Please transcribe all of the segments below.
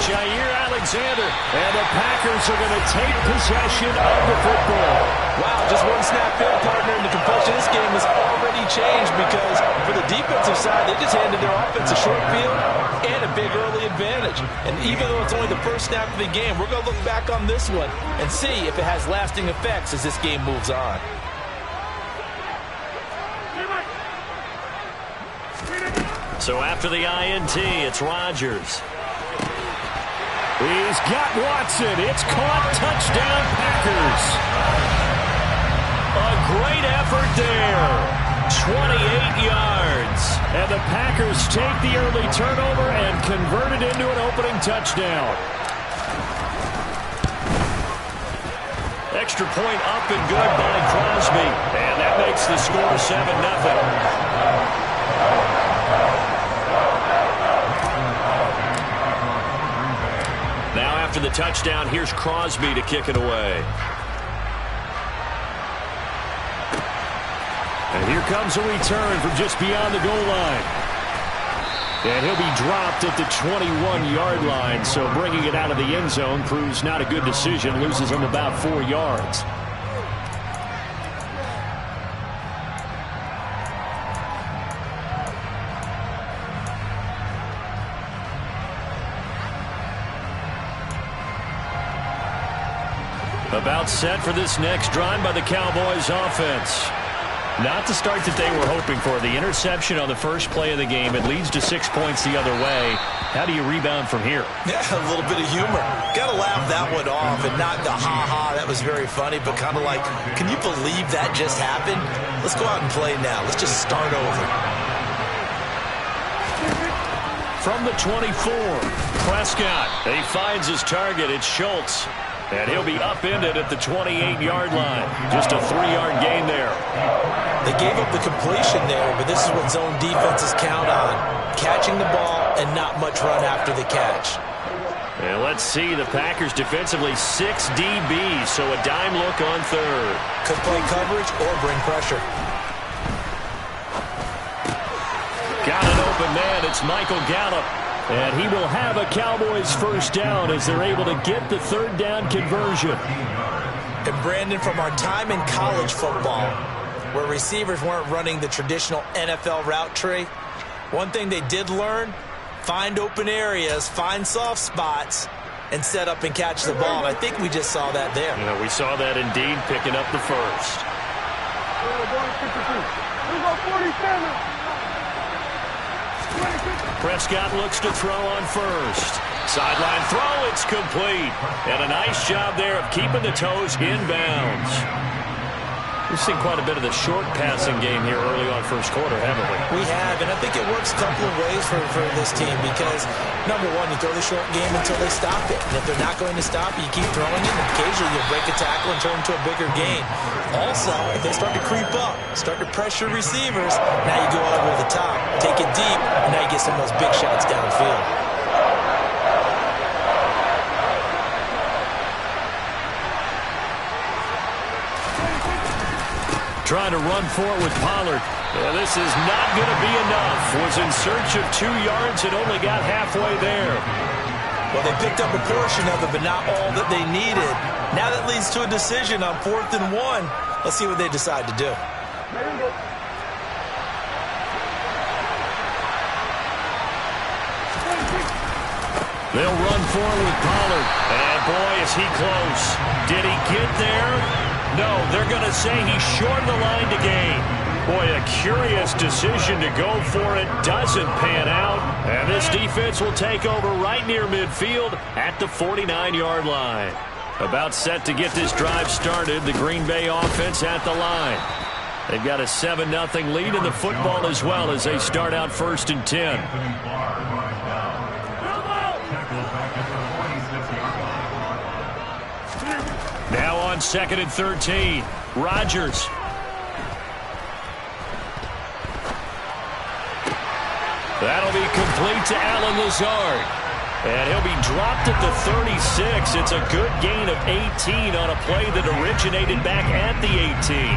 Jair Alexander. And the Packers are going to take possession of the football. Wow, just one snap there, partner, and the complexion of this game has already changed because for the defensive side, they just handed their offense a short field and a big early advantage. And even though it's only the first snap of the game, we're going to look back on this one and see if it has lasting effects as this game moves on. So after the INT, it's Rodgers. He's got Watson. It's caught. Touchdown, Packers. A great effort there. 28 yards. And the Packers take the early turnover and convert it into an opening touchdown. Extra point up and good by Crosby. And that makes the score 7-0. Now after the touchdown, here's Crosby to kick it away. And here comes a return from just beyond the goal line. And he'll be dropped at the 21-yard line, so bringing it out of the end zone proves not a good decision, loses him about 4 yards. About set for this next drive by the Cowboys offense. Not the start that they were hoping for. The interception on the first play of the game. It leads to 6 points the other way. How do you rebound from here? Yeah, a little bit of humor. Got to laugh that one off and not the ha-ha. That was very funny, but kind of like, can you believe that just happened? Let's go out and play now. Let's just start over. From the 24, Prescott. He finds his target. It's Schultz. And he'll be upended at the 28-yard line. Just a 3-yard gain there. They gave up the completion there, but this is what zone defenses count on. Catching the ball and not much run after the catch. And let's see, the Packers defensively 6 DBs, so a dime look on third. Could play coverage or bring pressure. Got an open man. It's Michael Gallup. And he will have a Cowboys first down as they're able to get the third down conversion. And Brandon, from our time in college football, where receivers weren't running the traditional NFL route tree, one thing they did learn, find open areas, find soft spots, and set up and catch the ball. And I think we just saw that there. Yeah, we saw that indeed, picking up the first. Prescott looks to throw on first. Sideline throw, it's complete. And a nice job there of keeping the toes inbounds. We've seen quite a bit of the short passing game here early on first quarter, haven't we? We have, and I think it works a couple of ways for this team because, number one, you throw the short game until they stop it. And if they're not going to stop it, you keep throwing it, and occasionally you'll break a tackle and turn into a bigger gain. Also, if they start to creep up, start to pressure receivers, now you go over the top, take it deep, and now you get some of those big shots downfield. Trying to run for it with Pollard. Yeah, this is not going to be enough. Was in search of 2 yards and only got halfway there. Well, they picked up a portion of it, but not all that they needed. Now that leads to a decision on 4th and 1. Let's see what they decide to do. They'll run forward with Pollard. And boy, is he close. Did he get there? No, they're going to say he's short of the line to gain. Boy, a curious decision to go for it. Doesn't pan out. And this defense will take over right near midfield at the 49-yard line. About set to get this drive started. The Green Bay offense at the line. They've got a 7-0 lead in the football as well as they start out 1st and 10. Now on 2nd and 13. Rodgers. That'll be complete to Allen Lazard. And he'll be dropped at the 36. It's a good gain of 18 on a play that originated back at the 18.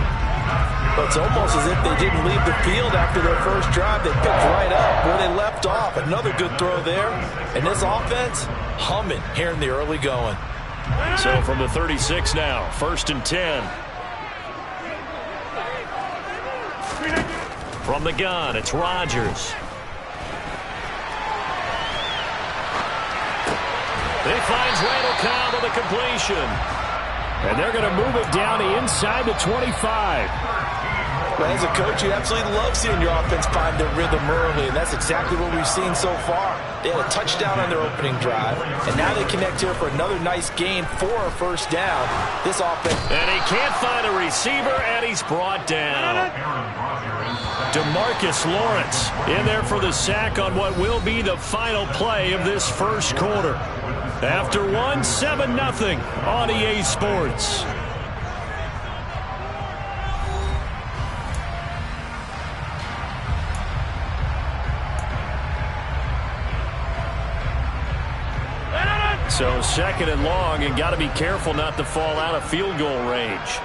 But it's almost as if they didn't leave the field after their first drive. They picked right up where they left off. Another good throw there. And this offense, humming here in the early going. So from the 36 now, 1st and 10. From the gun, it's Rodgers. He finds Randall Cobb with a completion. And they're going to move it down to inside the 25. Well, as a coach, you absolutely love seeing your offense find their rhythm early, and that's exactly what we've seen so far. They had a touchdown on their opening drive, and now they connect here for another nice gain for a first down. This offense... And he can't find a receiver, and he's brought down. DeMarcus Lawrence in there for the sack on what will be the final play of this first quarter. After 7-0 on EA Sports. So 2nd and long, and got to be careful not to fall out of field goal range.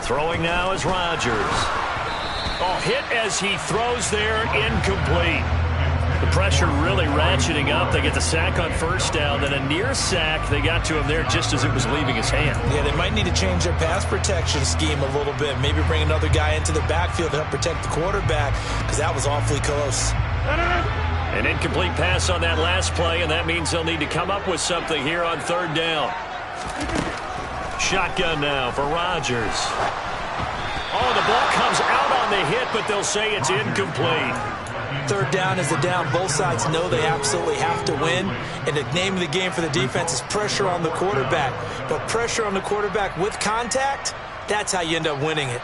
Throwing now is Rodgers. Oh, hit as he throws there, incomplete. The pressure really ratcheting up. They get the sack on first down, then a near sack. They got to him there just as it was leaving his hand. Yeah, they might need to change their pass protection scheme a little bit. Maybe bring another guy into the backfield to help protect the quarterback, because that was awfully close. An incomplete pass on that last play, and that means they'll need to come up with something here on 3rd down. Shotgun now for Rodgers. Oh, the ball comes out on the hit, but they'll say it's incomplete. 3rd down is the down. Both sides know they absolutely have to win, and the name of the game for the defense is pressure on the quarterback. But pressure on the quarterback with contact, that's how you end up winning it.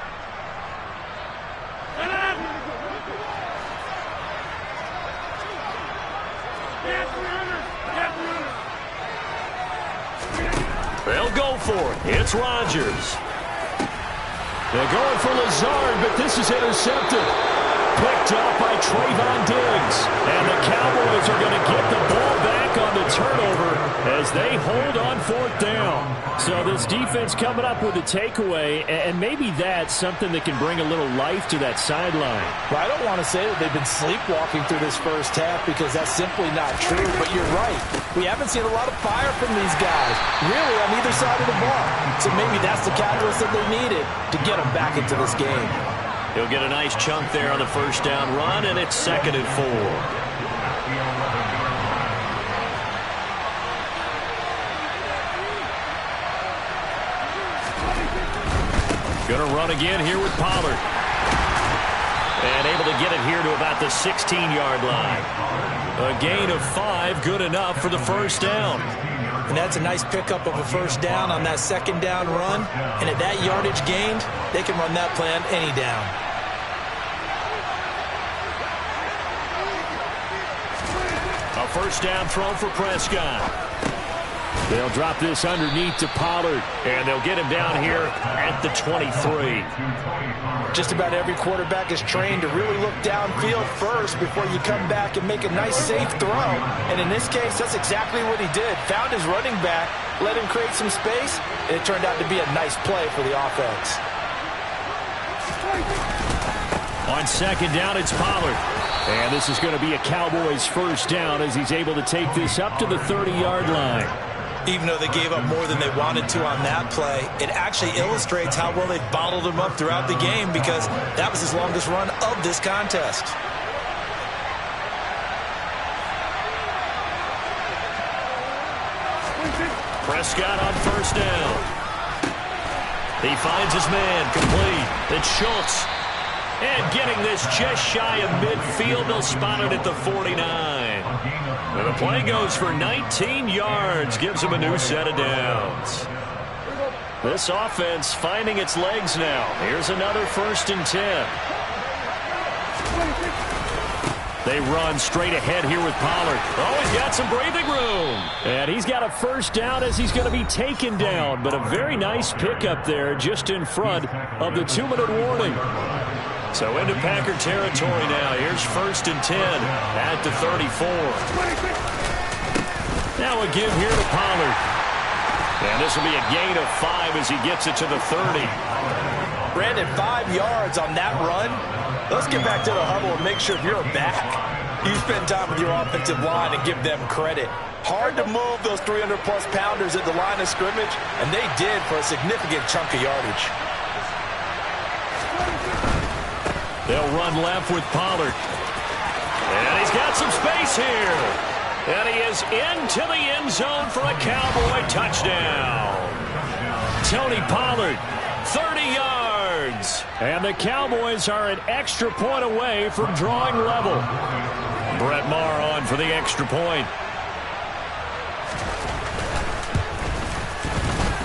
They'll go for it. It's Rodgers. They're going for Lazard, but this is intercepted. Picked up by Trayvon Diggs. And the Cowboys are going to get the ball back on the turnover as they hold on 4th down. So this defense coming up with a takeaway, and maybe that's something that can bring a little life to that sideline. Well, I don't want to say that they've been sleepwalking through this first half, because that's simply not true, but you're right. We haven't seen a lot of fire from these guys, really, on either side of the ball. So maybe that's the catalyst that they needed to get them back into this game. He'll get a nice chunk there on the first down run, and it's 2nd and 4. Going to run again here with Pollard. And able to get it here to about the 16-yard line. A gain of 5, good enough for the first down. And that's a nice pickup of a first down on that 2nd down run. And at that yardage gained, they can run that play on any down. A first down throw for Prescott. They'll drop this underneath to Pollard, and they'll get him down here at the 23. Just about every quarterback is trained to really look downfield first before you come back and make a nice, safe throw. And in this case, that's exactly what he did. Found his running back, let him create some space, and it turned out to be a nice play for the offense. On 2nd down, it's Pollard. And this is going to be a Cowboys first down as he's able to take this up to the 30-yard line. Even though they gave up more than they wanted to on that play, it actually illustrates how well they bottled him up throughout the game, because that was his longest run of this contest. Prescott on first down. He finds his man, complete. It's Schultz. And getting this just shy of midfield, they'll spot it at the 49. And the play goes for 19 yards, gives them a new set of downs. This offense finding its legs now. Here's another 1st and 10. They run straight ahead here with Pollard. Oh, he's got some breathing room. And he's got a first down as he's going to be taken down. But a very nice pickup there just in front of the 2-minute warning. So into Packer territory now. Here's 1st and 10 at the 34. Now a give here to Pollard. And this will be a gain of 5 as he gets it to the 30. Brandon, 5 yards on that run. Let's get back to the huddle and make sure if you're back, you spend time with your offensive line and give them credit. Hard to move those 300-plus pounders at the line of scrimmage, and they did for a significant chunk of yardage. They'll run left with Pollard. And he's got some space here. And he is into the end zone for a Cowboy touchdown. Tony Pollard, 30 yards. And the Cowboys are an extra point away from drawing level. Brett Maher on for the extra point.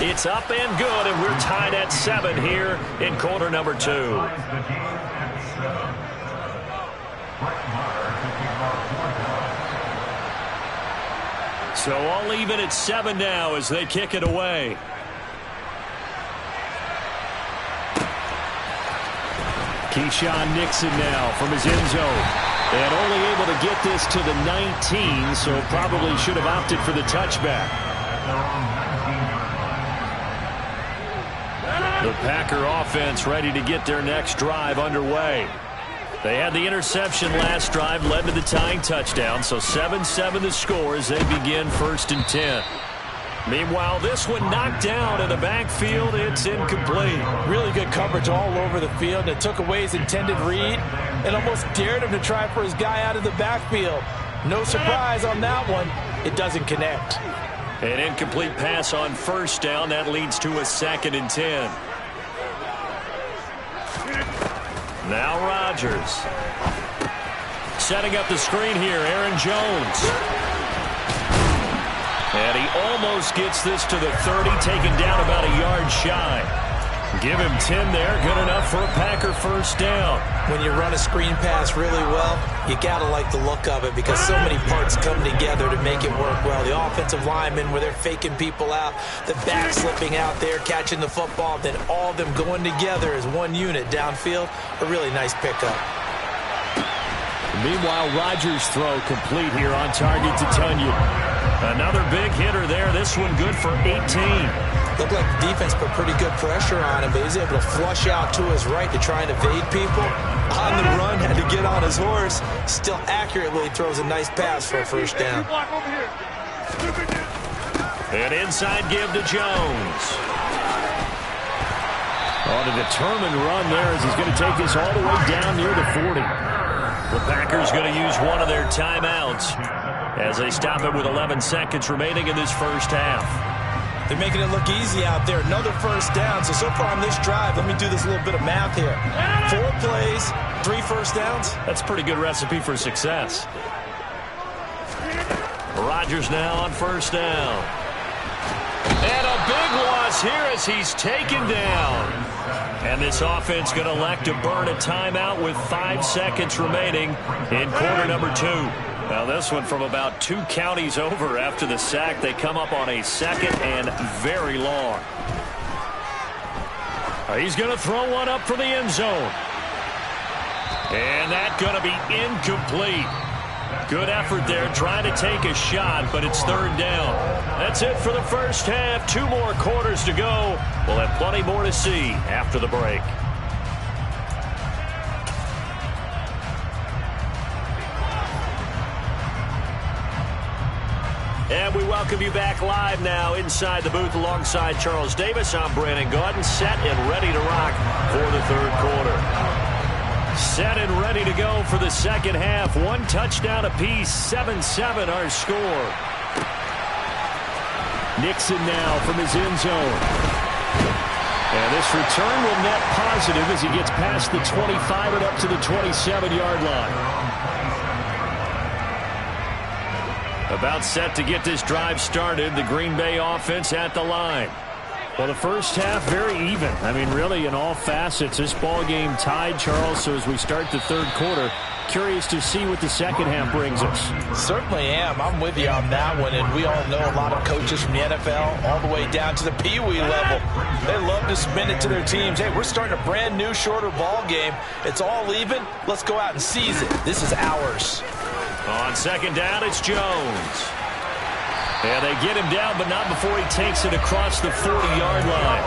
It's up and good, and we're tied at 7 here in quarter number 2. So all even at 7 now as they kick it away. Keyshawn Nixon now from his end zone. And only able to get this to the 19, so probably should have opted for the touchback. The Packer offense ready to get their next drive underway. They had the interception last drive, led to the tying touchdown, so 7-7 the score as they begin 1st and 10. Meanwhile, this one knocked down in the backfield. It's incomplete. Really good coverage all over the field. It took away his intended read and almost dared him to try for his guy out of the backfield. No surprise on that one. It doesn't connect. An incomplete pass on 1st down. That leads to a 2nd and 10. Now Rodgers. Setting up the screen here, Aaron Jones. And he almost gets this to the 30, taken down about a yard shy. Give him 10 there, good enough for a Packer 1st down. When you run a screen pass really well, you got to like the look of it because so many parts come together to make it work well. The offensive linemen where they're faking people out, the back slipping out there, catching the football, then all of them going together as one unit downfield. A really nice pickup. Meanwhile, Rodgers' throw complete here on target to Tunyon. Another big hitter there. This one good for 18. Looked like the defense put pretty good pressure on him, but he's able to flush out to his right to try and evade people. On the run, had to get on his horse. Still accurately throws a nice pass for a 1st down. An inside give to Jones. On a determined run there as he's going to take this all the way down near the 40. The Packers going to use one of their timeouts as they stop it with 11 seconds remaining in this 1st half. They're making it look easy out there. Another 1st down. So far on this drive, let me do this little bit of math here. 4 plays, 3 1st downs. That's a pretty good recipe for success. Rodgers now on 1st down. And a big loss here as he's taken down. And this offense going to elect to burn a timeout with 5 seconds remaining in quarter number 2. Now this one from about 2 counties over after the sack. They come up on a 2nd and very long. He's going to throw one up for the end zone. And that's going to be incomplete. Good effort there trying to take a shot, but it's 3rd down. That's it for the 1st half. 2 more quarters to go. We'll have plenty more to see after the break. And we welcome you back live now inside the booth alongside Charles Davis. I'm Brandon Gaudin, set and ready to rock for the 3rd quarter. Set and ready to go for the 2nd half. 1 touchdown apiece, 7-7 our score. Nixon now from his end zone. And this return will net positive as he gets past the 25 and up to the 27-yard line. About set to get this drive started. The Green Bay offense at the line. Well, the 1st half, very even. I mean, really, in all facets, this ball game tied, Charles. So as we start the 3rd quarter, curious to see what the 2nd half brings us. Certainly am. I'm with you on that one. And we all know a lot of coaches from the NFL all the way down to the Pee-wee level. They love to spin it to their teams. Hey, we're starting a brand new, shorter ball game. It's all even. Let's go out and seize it. This is ours. On 2nd down, it's Jones. And they get him down, but not before he takes it across the 40-yard line.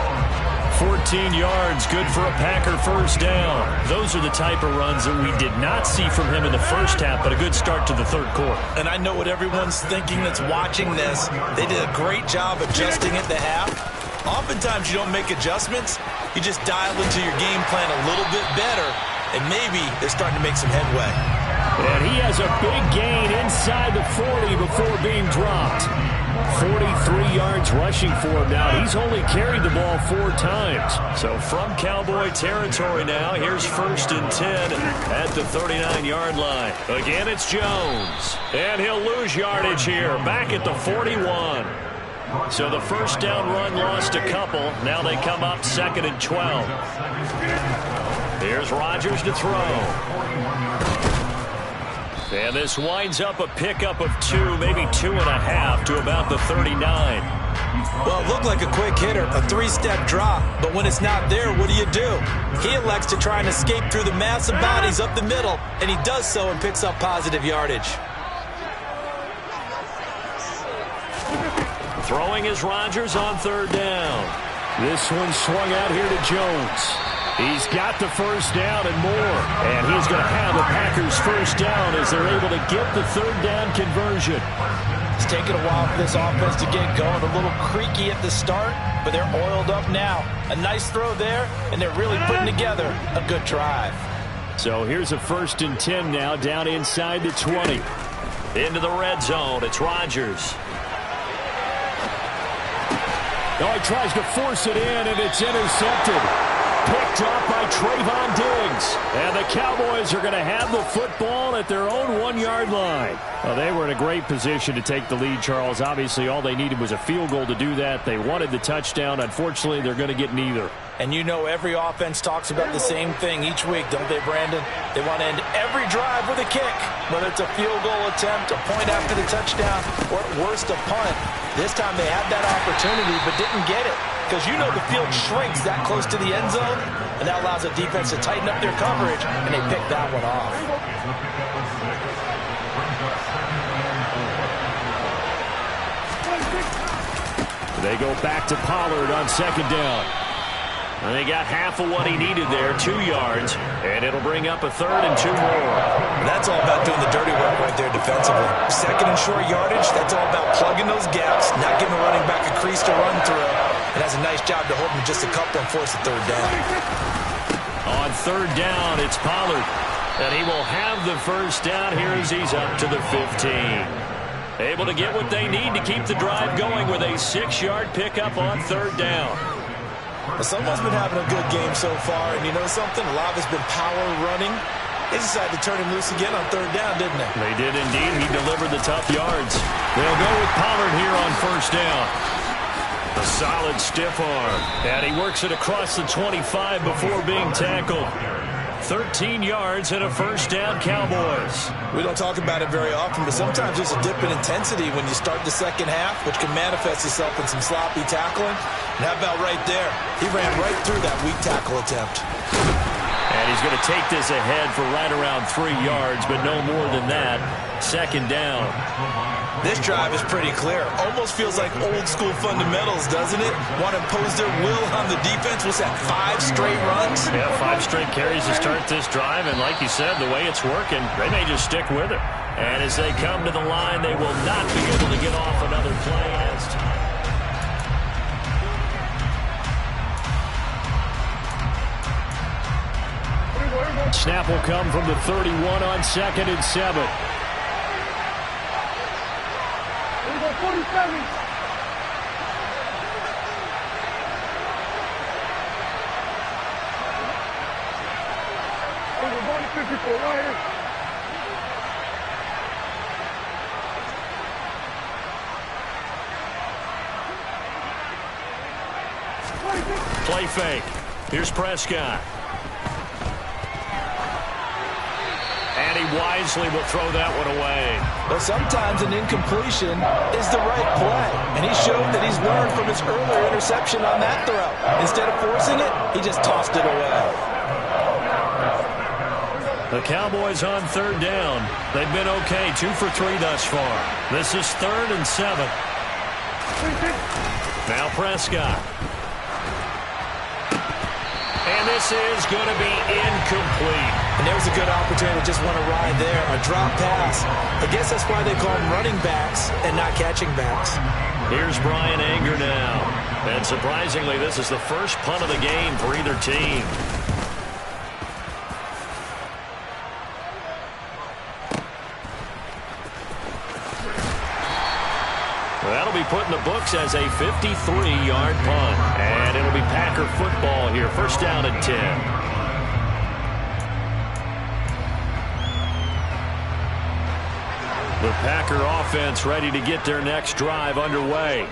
14 yards, good for a Packer first down. Those are the type of runs that we did not see from him in the first half, but a good start to the third quarter. And I know what everyone's thinking that's watching this. They did a great job adjusting at the half. Oftentimes you don't make adjustments. You just dial into your game plan a little bit better, and maybe they're starting to make some headway. And he has a big gain inside the 40 before being dropped. 43 yards rushing for him now. He's only carried the ball 4 times. So from Cowboy territory now, here's 1st and 10 at the 39-yard line. Again, it's Jones. And he'll lose yardage here, back at the 41. So the first down run lost a couple. Now they come up 2nd and 12. Here's Rodgers to throw. And this winds up a pickup of 2, maybe 2.5 to about the 39. Well, it looked like a quick hitter, a 3-step drop. But when it's not there, what do? He elects to try and escape through the massive bodies up the middle, and he does so and picks up positive yardage. Throwing is Rodgers on 3rd down. This one swung out here to Jones. He's got the first down and more. And he's going to have the Packers first down as they're able to get the 3rd down conversion. It's taken a while for this offense to get going. A little creaky at the start, but they're oiled up now. A nice throw there, and they're really putting together a good drive. So here's a 1st and 10 now, down inside the 20. Into the red zone, it's Rodgers. Oh, he tries to force it in, and it's intercepted. Picked up by Trayvon Diggs. And the Cowboys are going to have the football at their own 1-yard line. Well, they were in a great position to take the lead, Charles. Obviously, all they needed was a field goal to do that. They wanted the touchdown. Unfortunately, they're going to get neither. And you know every offense talks about the same thing each week, don't they, Brandon? They want to end every drive with a kick, whether it's a field goal attempt, a point after the touchdown, or at worst, a punt. This time they had that opportunity but didn't get it. Because you know the field shrinks that close to the end zone, and that allows the defense to tighten up their coverage, and they pick that one off. They go back to Pollard on 2nd down. And they got half of what he needed there, 2 yards, and it'll bring up a 3rd and 2 more. That's all about doing the dirty work right there defensively. 2nd and short yardage, that's all about plugging those gaps, not giving the running back a crease to run through. And that's a nice job to hold him just a couple and force a 3rd down. On 3rd down, it's Pollard. And he will have the first down here as he's up to the 15. Able to get what they need to keep the drive going with a 6-yard pickup on 3rd down. Well, someone's been having a good game so far, and you know something? A lot has been power running. They decided to turn him loose again on 3rd down, didn't they? They did indeed. He delivered the tough yards. They'll go with Pollard here on 1st down. A solid stiff arm. And he works it across the 25 before being tackled. 13 yards and a first down, Cowboys. We don't talk about it very often, but sometimes there's a dip in intensity when you start the second half, which can manifest itself in some sloppy tackling. And how about right there? He ran right through that weak tackle attempt. And he's going to take this ahead for right around 3 yards, but no more than that. 2nd down. This drive is pretty clear. Almost feels like old school fundamentals, doesn't it? Want to impose their will on the defense. What's that, 5 straight runs? Yeah, 5 straight carries to start this drive. And like you said, the way it's working, they may just stick with it. And as they come to the line, they will not be able to get off another play. Snap will come from the 31 on 2nd and 7. Play fake. Here's Prescott. And he wisely will throw that one away. But sometimes an incompletion is the right play. And he showed that he's learned from his earlier interception on that throw. Instead of forcing it, he just tossed it away. The Cowboys on 3rd down. They've been okay, 2 for 3 thus far. This is 3rd and 7. Now Prescott. And this is going to be incomplete. And there was a good opportunity to just want to ride there. A drop pass. I guess that's why they call them running backs and not catching backs. Here's Brian Anger now. And surprisingly, this is the first punt of the game for either team. That'll be put in the books as a 53-yard punt. And it'll be Packer football here. First down and 10. The Packer offense ready to get their next drive underway.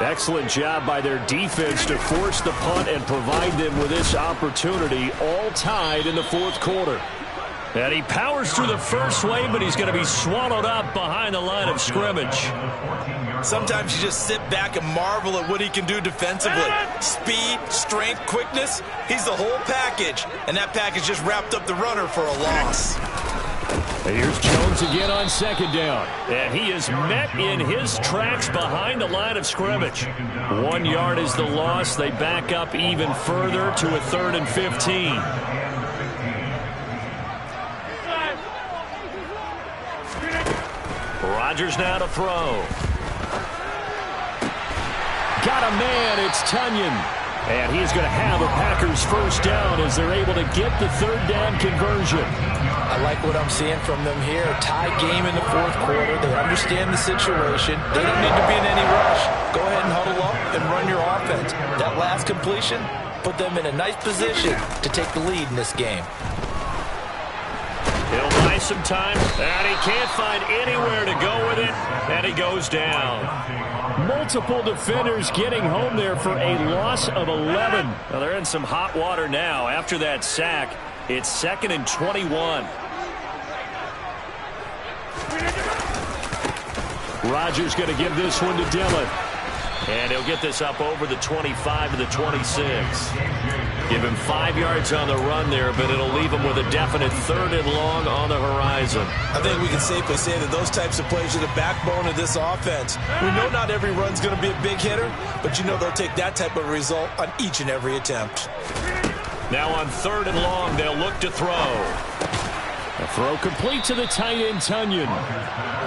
Excellent job by their defense to force the punt and provide them with this opportunity, all tied in the fourth quarter. And he powers through the first wave, but he's going to be swallowed up behind the line of scrimmage. Sometimes you just sit back and marvel at what he can do defensively. Speed, strength, quickness, he's the whole package. And that package just wrapped up the runner for a loss. And here's Jones again on second down. And he is met in his tracks behind the line of scrimmage. 1 yard is the loss. They back up even further to a 3rd and 15. Rodgers now to throw. Got a man, it's Tunyon. And he's going to have a Packers first down as they're able to get the 3rd down conversion. I like what I'm seeing from them here. Tie game in the fourth quarter. They understand the situation. They don't need to be in any rush. Go ahead and huddle up and run your offense. That last completion put them in a nice position to take the lead in this game. He'll buy some time, and he can't find anywhere to go with it, and he goes down. Multiple defenders getting home there for a loss of 11. Well, they're in some hot water now. After that sack, it's 2nd and 21. Rodgers going to give this one to Dillon. And he'll get this up over the 25 to the 26. Give him 5 yards on the run there, but it'll leave him with a definite 3rd and long on the horizon. I think we can safely say that those types of plays are the backbone of this offense. We know not every run's going to be a big hitter, but you know they'll take that type of result on each and every attempt. Now on 3rd and long, they'll look to throw. A throw complete to the tight end, Tunyon.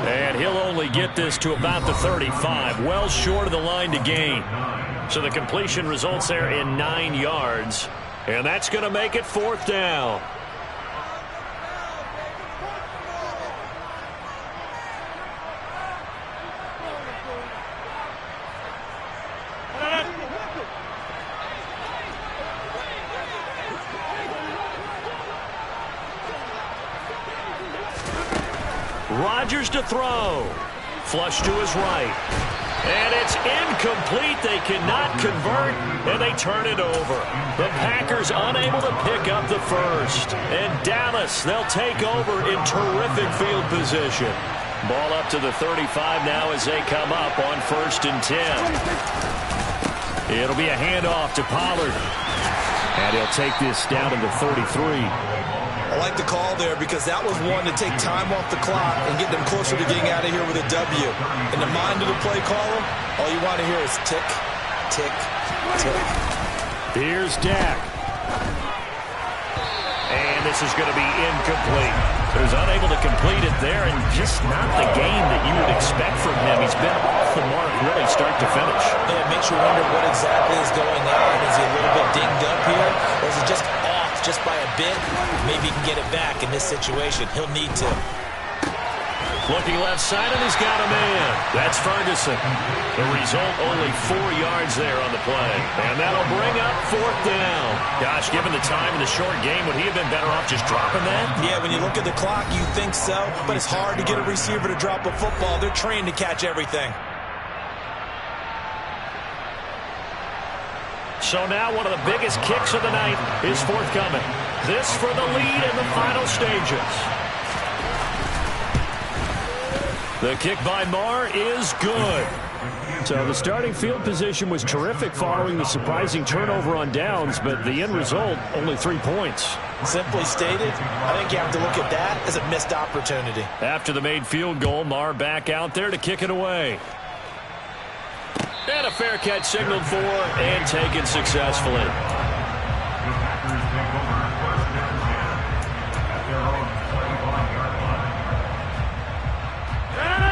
And he'll only get this to about the 35, well short of the line to gain. So the completion results there in 9 yards. And that's going to make it 4th down. Rodgers to throw. Flush to his right. And it's incomplete. They cannot convert, and they turn it over. The Packers unable to pick up the first. And Dallas, they'll take over in terrific field position. Ball up to the 35 now as they come up on 1st and 10. It'll be a handoff to Pollard. And he'll take this down to the 33. I like the call there because that was one to take time off the clock and get them closer to getting out of here with a W. In the mind of the play caller, all you want to hear is tick, tick, tick. Here's Dak. And this is going to be incomplete. He was unable to complete it there, and just not the game that you would expect from him. He's been off the mark really start to finish. Yeah, it makes you wonder what exactly is going on. Is he a little bit dinged up here, or is it just off just by a bit? Maybe he can get it back in this situation. He'll need to. Looking left side, and he's got a man. That's Ferguson. The result, only 4 yards there on the play. And that'll bring up 4th down. Gosh, given the time in the short game, would he have been better off just dropping that? Yeah, when you look at the clock, you think so. But it's hard to get a receiver to drop a football. They're trained to catch everything. So now one of the biggest kicks of the night is forthcoming. This for the lead in the final stages. The kick by Marr is good. So the starting field position was terrific following the surprising turnover on downs, but the end result, only 3 points. Simply stated, I think you have to look at that as a missed opportunity. After the made field goal, Marr back out there to kick it away. And a fair catch signaled for and taken successfully.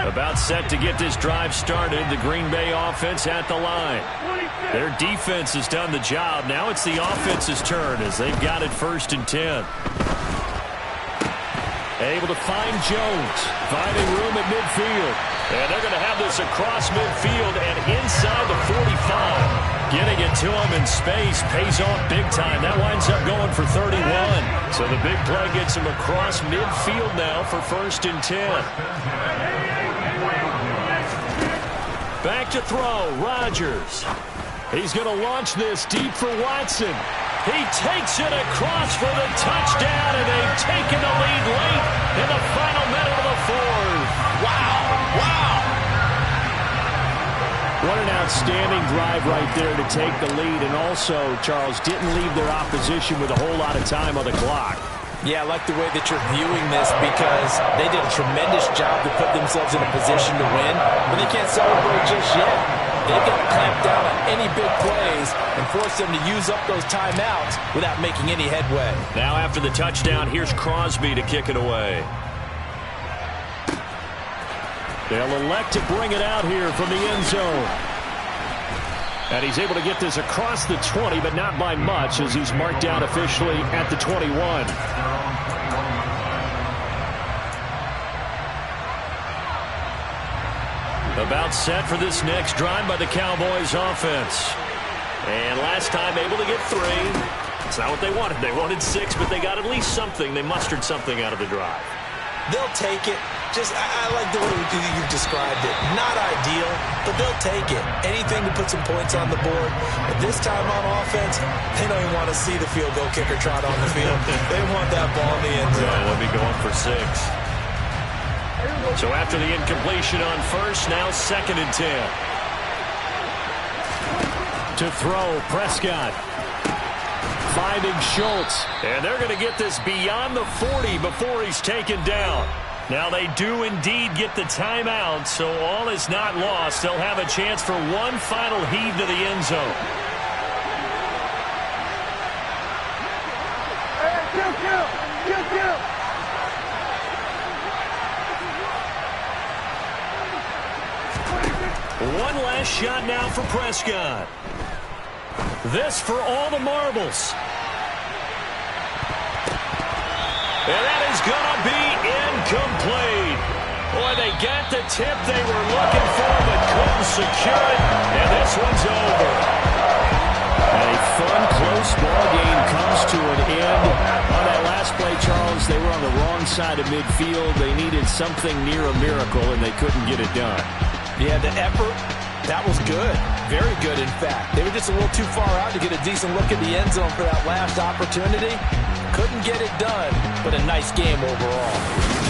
About set to get this drive started, the Green Bay offense at the line. Their defense has done the job. Now it's the offense's turn as they've got it 1st and 10. Able to find Jones, finding room at midfield. And they're going to have this across midfield and inside the 45. Getting it to him in space pays off big time. That winds up going for 31. So the big play gets him across midfield now for 1st and 10. Back to throw, Rodgers. He's going to launch this deep for Watson. He takes it across for the touchdown, and they've taken the lead late in the final minute of the 4th. Wow, wow. What an outstanding drive right there to take the lead, and also, Charles, didn't leave their opposition with a whole lot of time on the clock. Yeah, I like the way that you're viewing this because they did a tremendous job to put themselves in a position to win, but they can't celebrate just yet. They've got to clamp down on any big plays and force them to use up those timeouts without making any headway. Now after the touchdown, here's Crosby to kick it away. They'll elect to bring it out here from the end zone. And he's able to get this across the 20, but not by much as he's marked out officially at the 21. About set for this next drive by the Cowboys offense. And last time able to get 3. It's not what they wanted. They wanted 6, but they got at least something. They mustered something out of the drive. They'll take it. I like the way you've described it. Not ideal, but they'll take it. Anything to put some points on the board. But this time on offense, they don't even want to see the field goal kicker trot on the field. They want that ball in the end zone. Yeah, they'll be going for 6. So after the incompletion on 1st, now 2nd and 10. To throw, Prescott. Finding Schultz. And they're going to get this beyond the 40 before he's taken down. Now they do indeed get the timeout, so all is not lost. They'll have a chance for one final heave to the end zone. One last shot now for Prescott. This for all the marbles. And that is going to be incomplete. Boy, they got the tip they were looking for, but couldn't secure it. And this one's over. A fun, close ball game comes to an end. On that last play, Charles, they were on the wrong side of midfield. They needed something near a miracle, and they couldn't get it done. Yeah, the effort, that was good. Very good, in fact. They were just a little too far out to get a decent look at the end zone for that last opportunity. Couldn't get it done, but a nice game overall.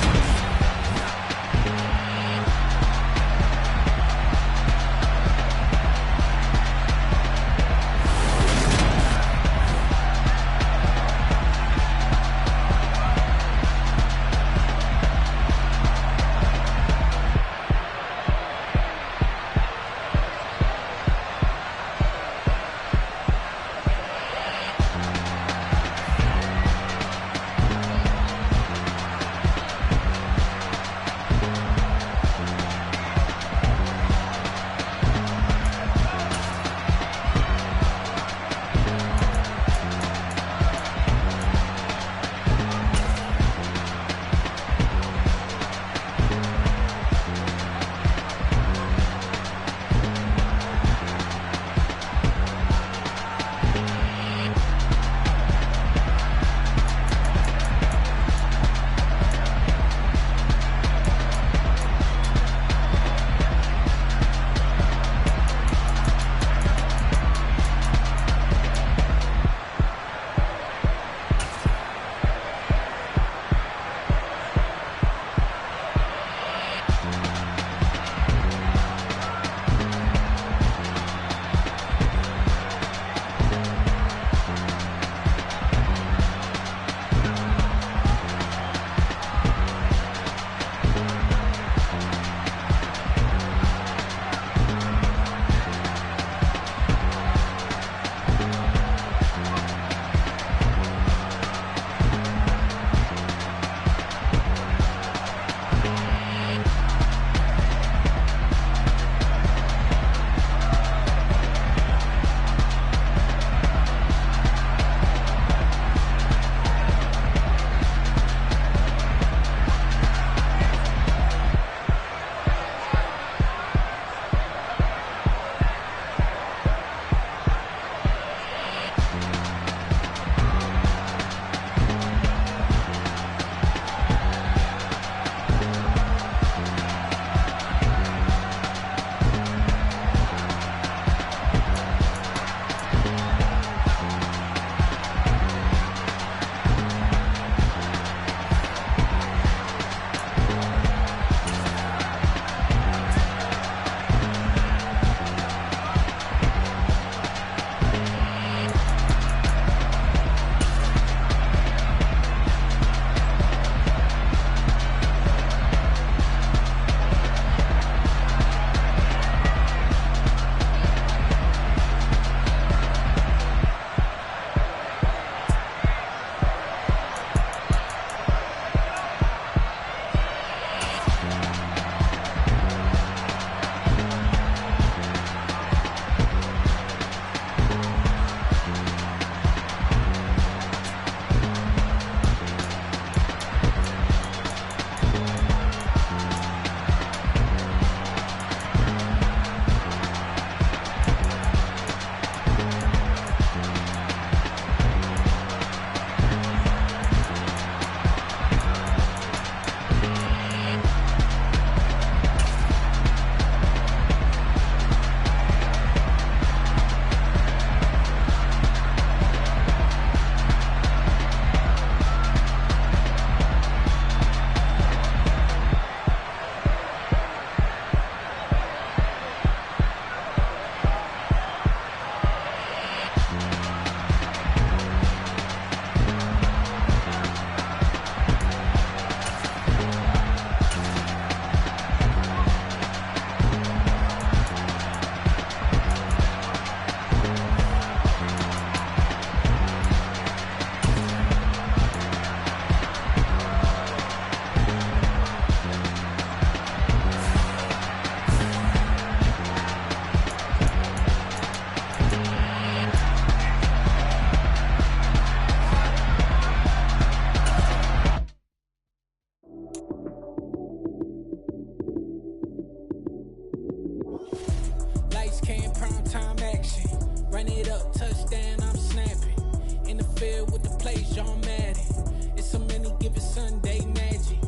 touchdown, I'm snapping. In the field with the plays, John Madden. It's a many given Sunday magic.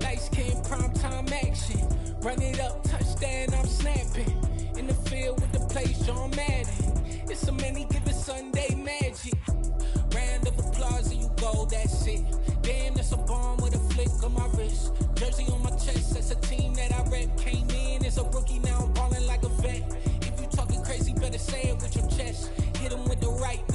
Light skin, prime time action. Run it up, touchdown, I'm snapping. In the field with the plays, John Madden. It's a many given Sunday magic. Round of applause and you go, that's it. Damn, that's a bomb with a flick on my wrist. Jersey on my chest, that's a team that I rep. Came in as a rookie, now I'm ballin' like a vet. If you talking crazy, better say it with your chest. Hit him with the right.